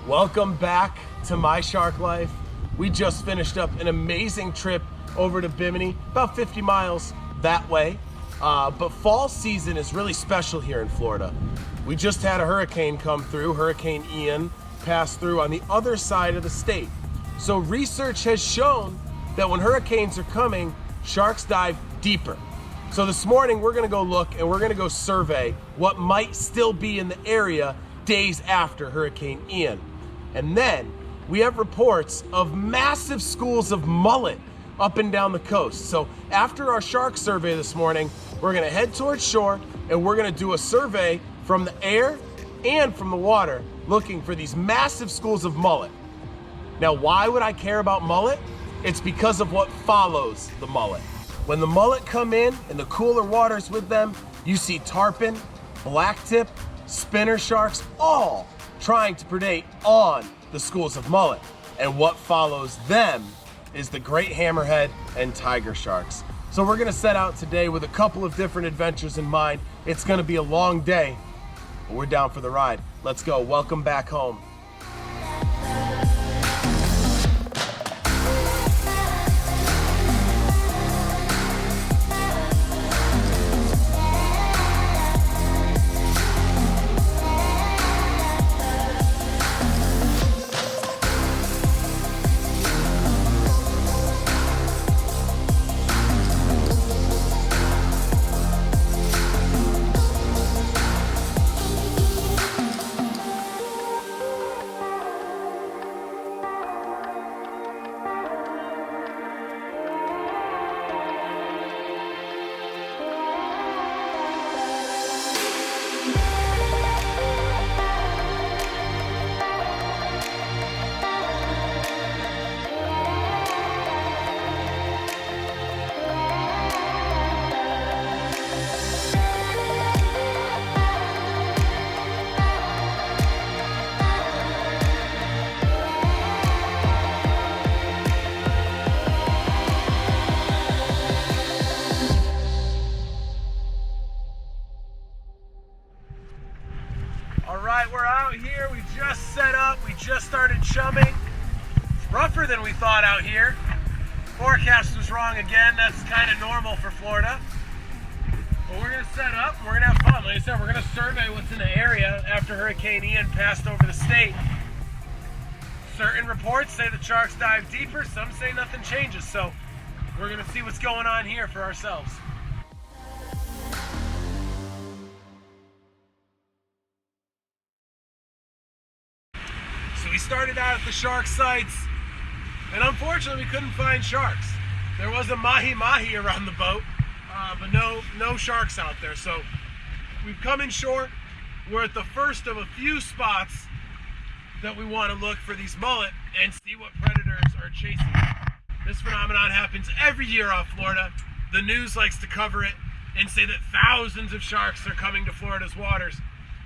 Welcome back to My Shark Life. We just finished up an amazing trip over to Bimini, about 50 miles that way. But fall season is really special here in Florida. We just had a hurricane come through, Hurricane Ian, pass through on the other side of the state. So research has shown that when hurricanes are coming, sharks dive deeper. So this morning we're gonna go look and we're gonna go survey what might still be in the area days after Hurricane Ian. And then we have reports of massive schools of mullet up and down the coast. So after our shark survey this morning, we're gonna head towards shore and we're gonna do a survey from the air and from the water looking for these massive schools of mullet. Now, why would I care about mullet? It's because of what follows the mullet. When the mullet come in and the cooler waters with them, you see tarpon, blacktip, spinner sharks, all trying to predate on the schools of mullet. And what follows them is the great hammerhead and tiger sharks. So we're gonna set out today with a couple of different adventures in mind. It's gonna be a long day, but we're down for the ride. Let's go, welcome back home. We're out here, we just set up, we just started chumming. It's rougher than we thought out here. Forecast was wrong again, that's kind of normal for Florida. But we're gonna set up, we're gonna have fun. Like I said, we're gonna survey what's in the area after Hurricane Ian passed over the state. Certain reports say the sharks dive deeper, some say nothing changes. So we're gonna see what's going on here for ourselves. So we started out at the shark sites, and unfortunately we couldn't find sharks. There was a mahi-mahi around the boat, but no sharks out there. So we've come inshore. We're at the first of a few spots that we want to look for these mullet and see what predators are chasing. This phenomenon happens every year off Florida. The news likes to cover it and say that thousands of sharks are coming to Florida's waters,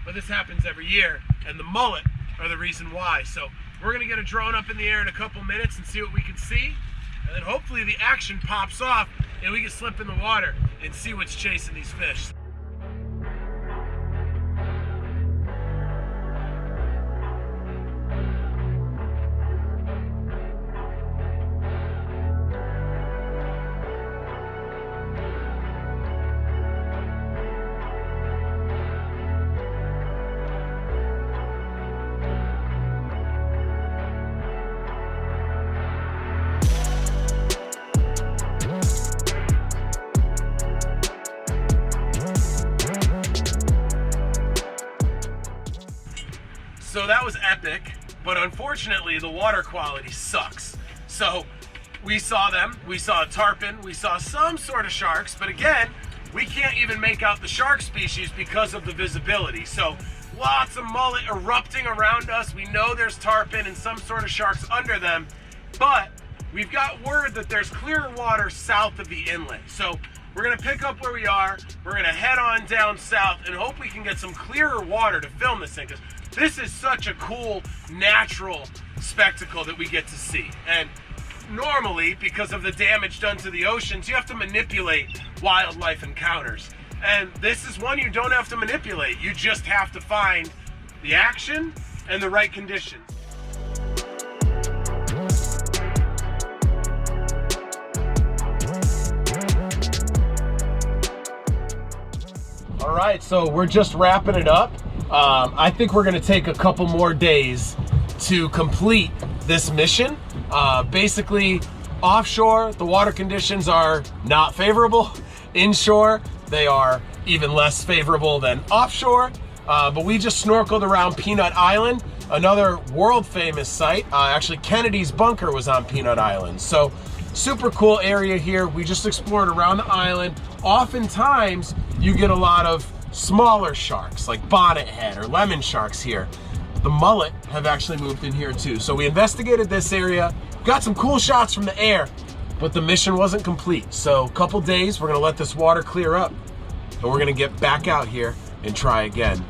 but this happens every year, and the mullet are the reason why. So we're gonna get a drone up in the air in a couple minutes and see what we can see, and then hopefully the action pops off and we can slip in the water and see what's chasing these fish. So that was epic, but unfortunately the water quality sucks. So we saw them, we saw a tarpon, we saw some sort of sharks, but again, we can't even make out the shark species because of the visibility. So lots of mullet erupting around us. We know there's tarpon and some sort of sharks under them, but we've got word that there's clearer water south of the inlet. So we're gonna pick up where we are, we're gonna head on down south and hope we can get some clearer water to film this thing, because this is such a cool, natural spectacle that we get to see. And normally, because of the damage done to the oceans, you have to manipulate wildlife encounters. And this is one you don't have to manipulate. You just have to find the action and the right conditions. All right, so we're just wrapping it up. I think we're gonna take a couple more days to complete this mission. Basically, offshore, the water conditions are not favorable. Inshore, they are even less favorable than offshore. But we just snorkeled around Peanut Island, another world famous site. Actually, Kennedy's bunker was on Peanut Island. So super cool area here. We just explored around the island. Oftentimes, you get a lot of smaller sharks like bonnethead or lemon sharks here. The mullet have actually moved in here too. So we investigated this area, got some cool shots from the air, but the mission wasn't complete. So a couple days, we're gonna let this water clear up and we're gonna get back out here and try again.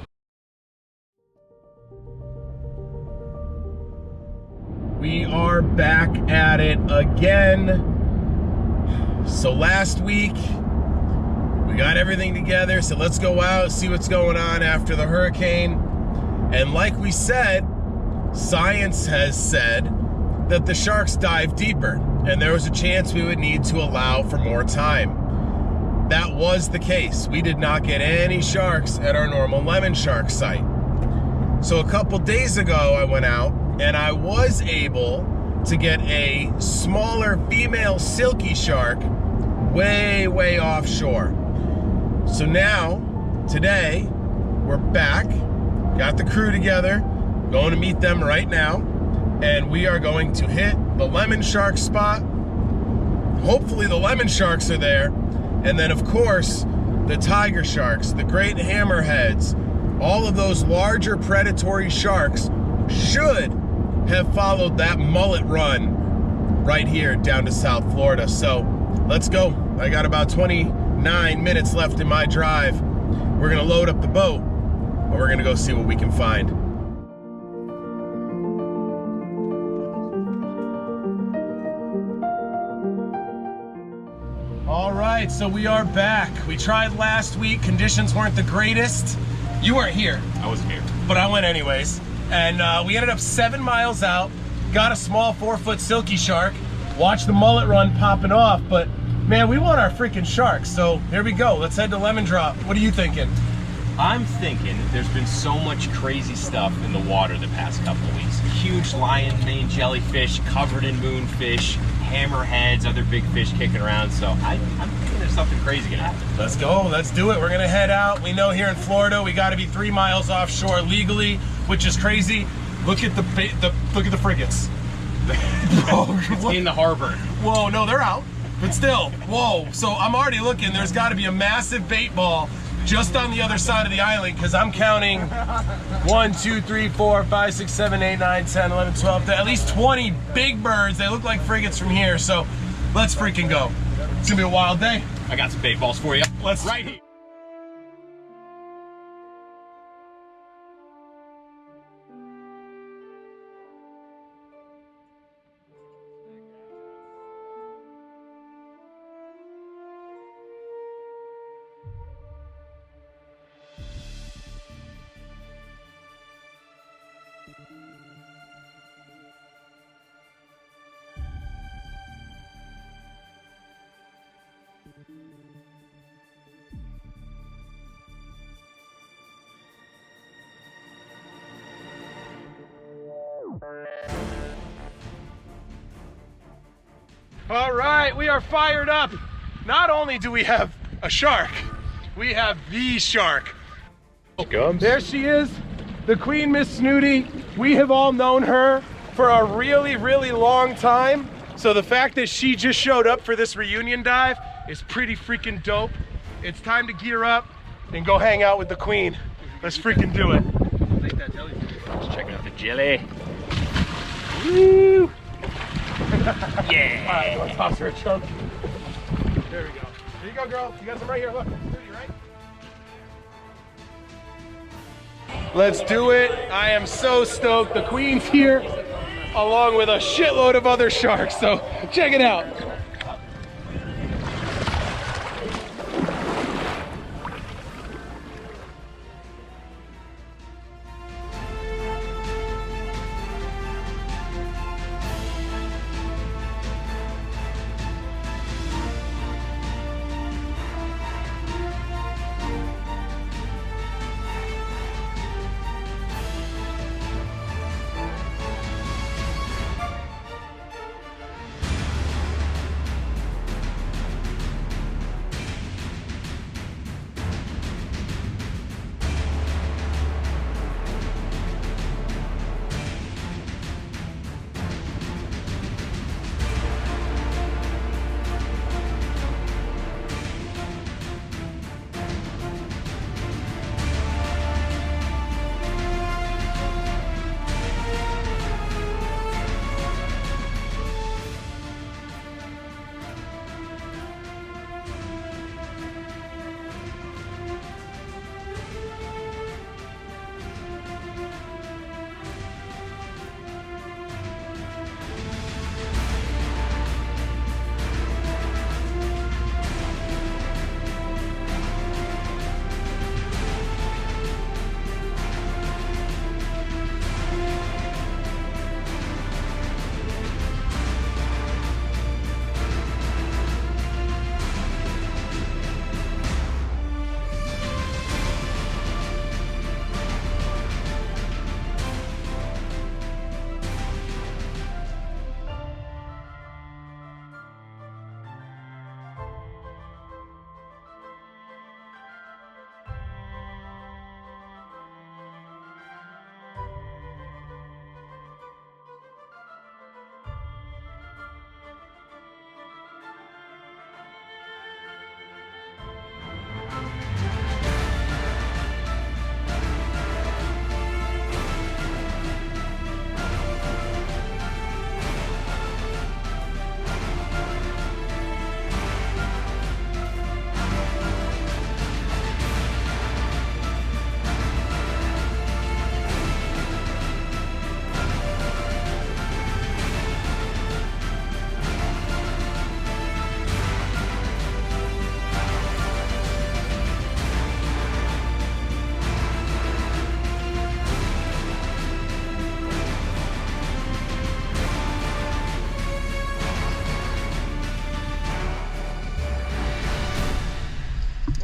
We are back at it again. So last week, we got everything together, so let's go out, see what's going on after the hurricane. And like we said, science has said that the sharks dive deeper, and there was a chance we would need to allow for more time. That was the case. We did not get any sharks at our normal lemon shark site. So a couple days ago, I went out and I was able to get a smaller female silky shark way, way offshore. So now, today, we're back, got the crew together, going to meet them right now, and we are going to hit the lemon shark spot. Hopefully the lemon sharks are there, and then of course, the tiger sharks, the great hammerheads, all of those larger predatory sharks should have followed that mullet run right here down to South Florida. So let's go. I got about 29 minutes left in my drive. We're gonna load up the boat and we're gonna go see what we can find. All right, so we are back. We tried last week, conditions weren't the greatest. You weren't here. I wasn't here. But I went anyways. And we ended up 7 miles out, got a small 4-foot silky shark, watched the mullet run popping off, but man, we want our freaking sharks. So here we go, let's head to Lemon Drop. What are you thinking? I'm thinking there's been so much crazy stuff in the water the past couple of weeks. Huge lion mane jellyfish covered in moonfish, hammerheads, other big fish kicking around. So I'm thinking there's something crazy gonna happen. Let's go, let's do it. We're gonna head out. We know here in Florida, we gotta be 3 miles offshore legally, which is crazy. Look at look at the frigates. It's in the harbor. Whoa, no, they're out. But still, whoa. So I'm already looking, there's gotta be a massive bait ball just on the other side of the island, because I'm counting 1, 2, 3, 4, 5, 6, 7, 8, 9, 10, 11, 12, at least 20 big birds. They look like frigates from here, so let's freaking go. It's gonna be a wild day. I got some bait balls for you. Let's right here. All right, we are fired up. Not only do we have a shark, we have the shark. There she is, the Queen Miss Snooty. We have all known her for a really, really long time. So the fact that she just showed up for this reunion dive is pretty freaking dope. It's time to gear up and go hang out with the Queen. Let's freaking do it. Like that jellyfish. Just checking out the jelly. Woo! Yeah. All right, let's toss her a chunk. There we go. Here you go, girl. You got some right here. Look, Snooty, right? Let's do it. I am so stoked. The Queen's here, along with a shitload of other sharks. So check it out.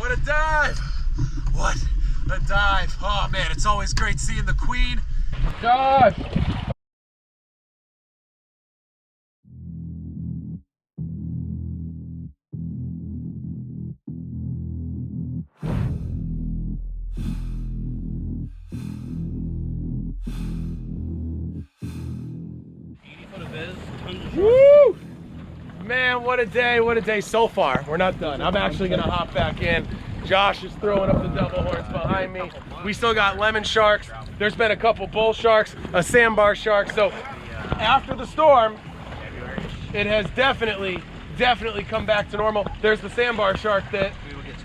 What a dive! What a dive! Oh man, it's always great seeing the queen. Gosh! Woo! Man, what a day so far. We're not done. I'm actually gonna hop back in. Josh is throwing up the double horns behind me. We still got lemon sharks. There's been a couple bull sharks, a sandbar shark. So after the storm, it has definitely come back to normal. There's the sandbar shark that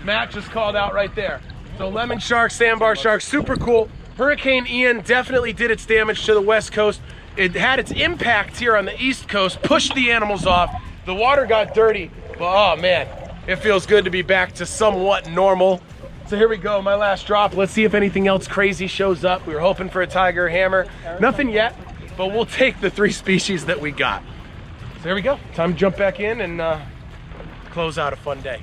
Matt just called out right there. So lemon shark, sandbar shark, super cool. Hurricane Ian definitely did its damage to the West Coast. It had its impact here on the East Coast, pushed the animals off. The water got dirty, but oh man, it feels good to be back to somewhat normal. So here we go, my last drop. Let's see if anything else crazy shows up. We were hoping for a tiger hammer. Nothing yet, but we'll take the 3 species that we got. So here we go. Time to jump back in and close out a fun day.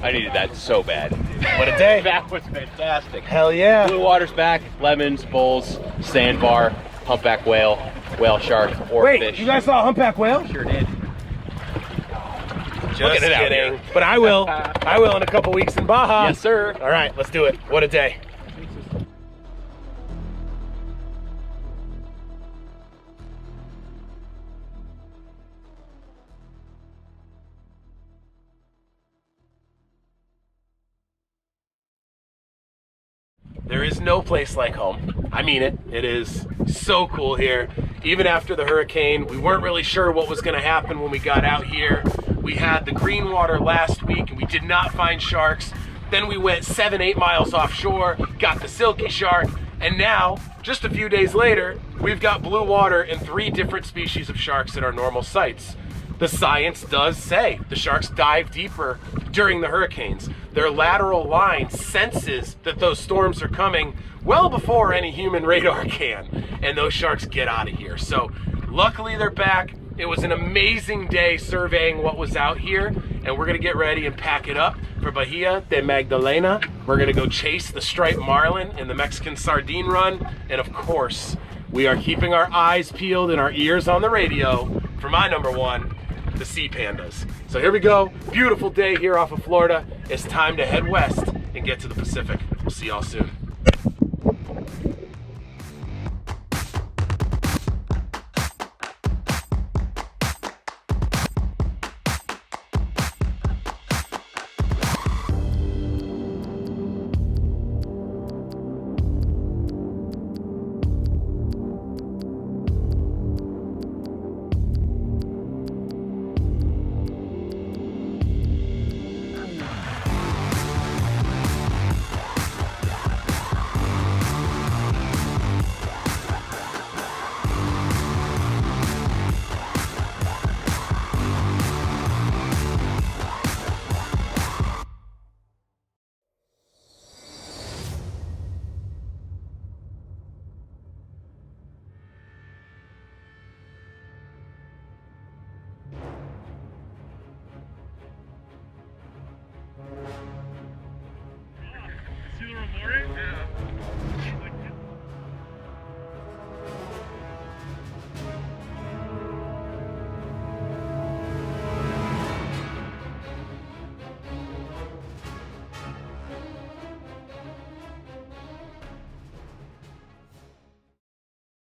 I needed that so bad. What a day. That was fantastic. Hell yeah. Blue water's back, lemons, bulls, sandbar, humpback whale, whale shark, or Wait, fish. you guys saw a humpback whale? Sure did. Just kidding. But I will. I will in a couple weeks in Baja. Yes, sir. All right, let's do it. What a day. There is no place like home. I mean it. It is so cool here. Even after the hurricane, we weren't really sure what was going to happen when we got out here. We had the green water last week and we did not find sharks. Then we went 7-8 miles offshore, got the silky shark, and now, just a few days later, we've got blue water and 3 different species of sharks at our normal sites. The science does say the sharks dive deeper during the hurricanes. Their lateral line senses that those storms are coming well before any human radar can, and those sharks get out of here. So luckily they're back. It was an amazing day surveying what was out here, and we're gonna get ready and pack it up for Bahia de Magdalena. We're gonna go chase the striped marlin in the Mexican sardine run, and of course, we are keeping our eyes peeled and our ears on the radio for my number one, the sea pandas. So here we go, beautiful day here off of Florida. It's time to head west and get to the Pacific. We'll see y'all soon.